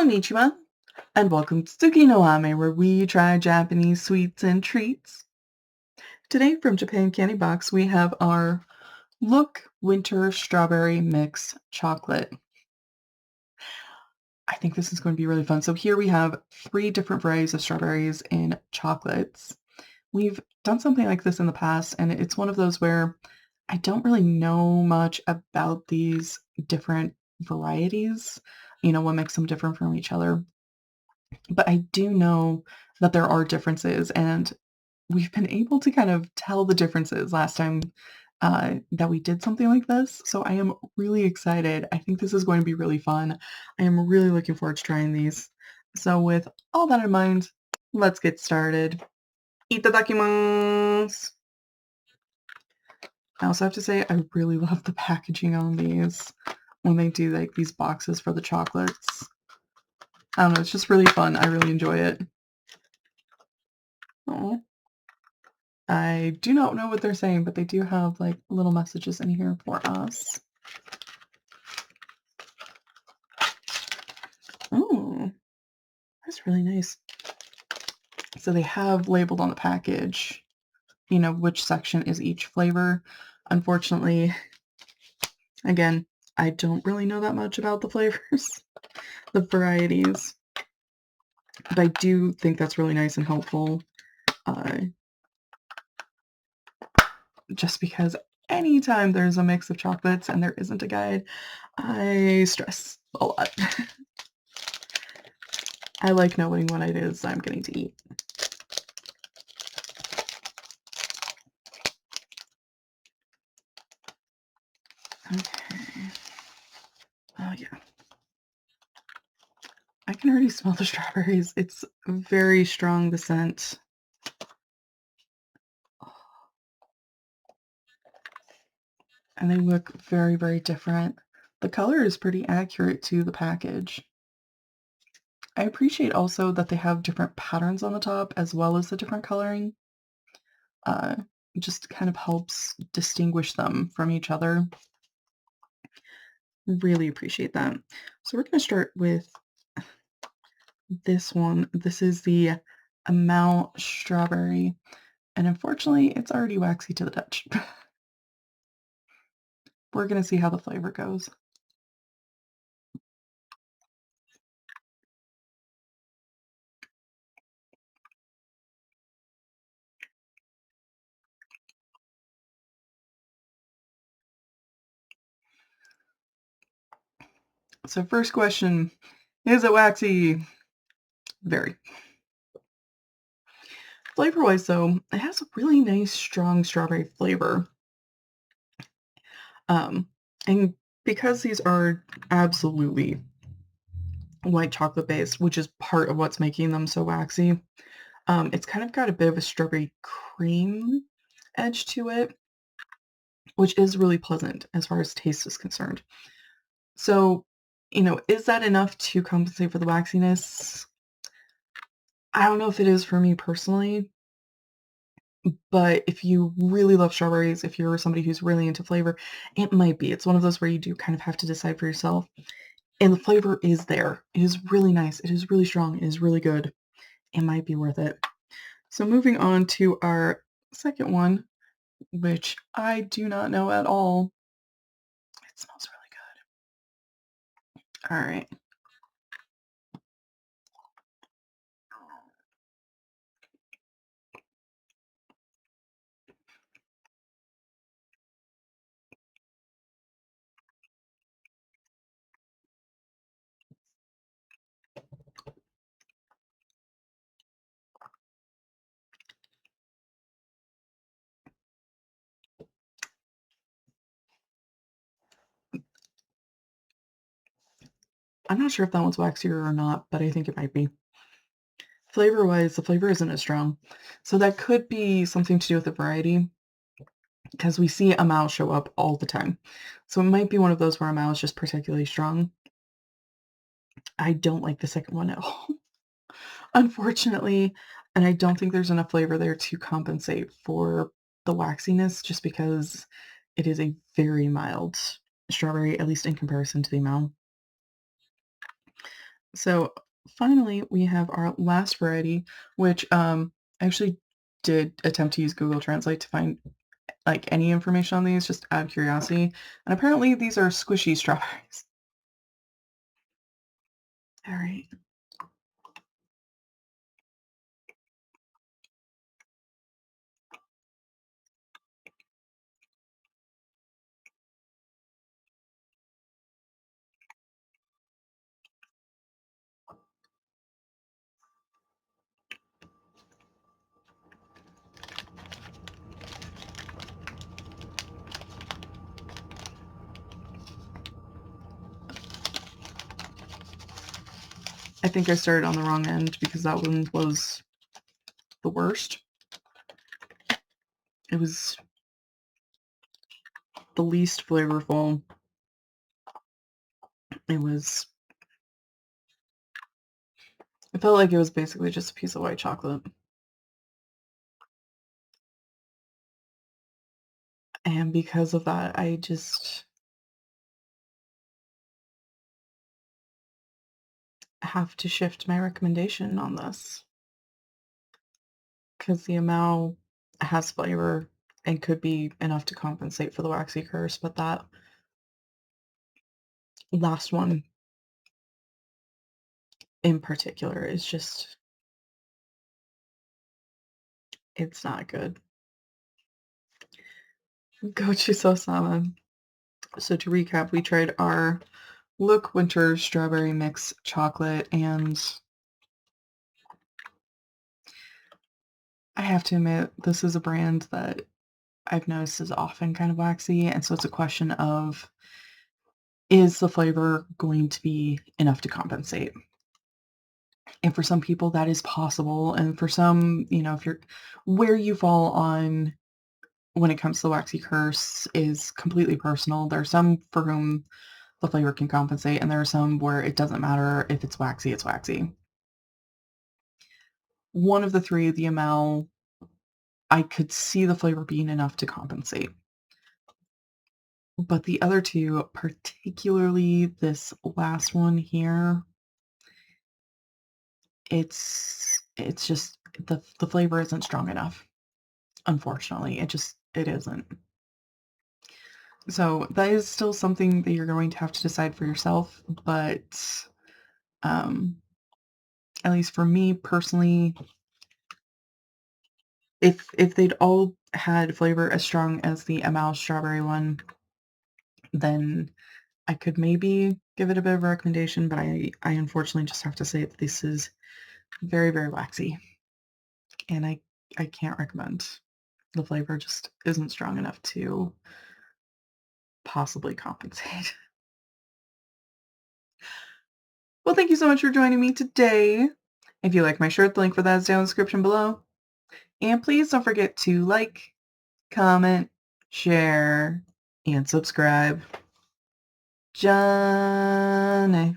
Konnichiwa, and welcome to Tsuki no Ame, where we try Japanese sweets and treats. Today from Japan Candy Box, we have our Look Winter Strawberry Mix Chocolate. I think this is going to be really fun. So here we have 3 different varieties of strawberries in chocolates. We've done something like this in the past, and it's one of those where I don't really know much about these different varieties, what makes them different from each other. But I do know that there are differences, and we've been able to kind of tell the differences last time that we did something like this. So I am really excited. I think this is going to be really fun. I am really looking forward to trying these. So with all that in mind, let's get started. Itadakimasu! I also have to say I really love the packaging on these when they do like these boxes for the chocolates. I don't know, it's just really fun. I really enjoy it. Oh. I do not know what they're saying, but they do have like little messages in here for us. Oh, that's really nice. So they have labeled on the package, which section is each flavor. Unfortunately, again, I don't really know that much about the flavors, the varieties, but I do think that's really nice and helpful. Just because anytime there's a mix of chocolates and there isn't a guide, I stress a lot. I like knowing what it is I'm getting to eat. Okay. Oh, yeah. I can already smell the strawberries. It's very strong, the scent. And they look very, very different. The color is pretty accurate to the package. I appreciate also that they have different patterns on the top as well as the different coloring. It just kind of helps distinguish them from each other. Really appreciate that. So we're going to start with this one. This is the Amount Strawberry. And unfortunately, it's already waxy to the touch. We're going to see how the flavor goes. So first question, is it waxy? Very. Flavor-wise, though, it has a really nice, strong strawberry flavor. And because these are absolutely white chocolate based, which is part of what's making them so waxy, it's kind of got a bit of a strawberry cream edge to it, which is really pleasant as far as taste is concerned. So, is that enough to compensate for the waxiness? I don't know if it is for me personally, but if you really love strawberries, if you're somebody who's really into flavor, it might be. It's one of those where you do kind of have to decide for yourself. And the flavor is there. It is really nice. It is really strong. It is really good. It might be worth it. So moving on to our second one, which I do not know at all. It smells really good. All right. I'm not sure if that one's waxier or not, but I think it might be. Flavor-wise, the flavor isn't as strong. So that could be something to do with the variety, because we see a mouse show up all the time. So it might be one of those where a mouse is just particularly strong. I don't like the second one at all, unfortunately, and I don't think there's enough flavor there to compensate for the waxiness just because it is a very mild strawberry, at least in comparison to the amount. So finally, we have our last variety, which I actually did attempt to use Google Translate to find like any information on these just out of curiosity. And apparently these are squishy strawberries. All right. I think I started on the wrong end because that one was the worst. It was the least flavorful. It was it felt like it was basically just a piece of white chocolate. And because of that, I just have to shift my recommendation on this because the amount has flavor and could be enough to compensate for the waxy curse, but that last one in particular is just it's not good. Gochu Sama. So to recap, we tried our Look Winter Strawberry Mix Chocolate, and I have to admit, this is a brand that I've noticed is often kind of waxy, and so it's a question of, is the flavor going to be enough to compensate? And for some people, that is possible, and for some, if you're where you fall on when it comes to the waxy curse is completely personal. There are some for whom the flavor can compensate, and there are some where it doesn't matter if it's waxy, it's waxy. One of the 3, the Amel, I could see the flavor being enough to compensate. But the other 2, particularly this last one here, it's just the flavor isn't strong enough, unfortunately. It isn't. So, that is still something that you're going to have to decide for yourself, but, um, at least for me personally, if they'd all had flavor as strong as the ML strawberry one, then I could maybe give it a bit of a recommendation, but I unfortunately just have to say that this is very, very waxy, and I can't recommend. The flavor just isn't strong enough to possibly compensate. Well, thank you so much for joining me today. If you like my shirt, the link for that is down in the description below. And please don't forget to like, comment, share, and subscribe. Johnny.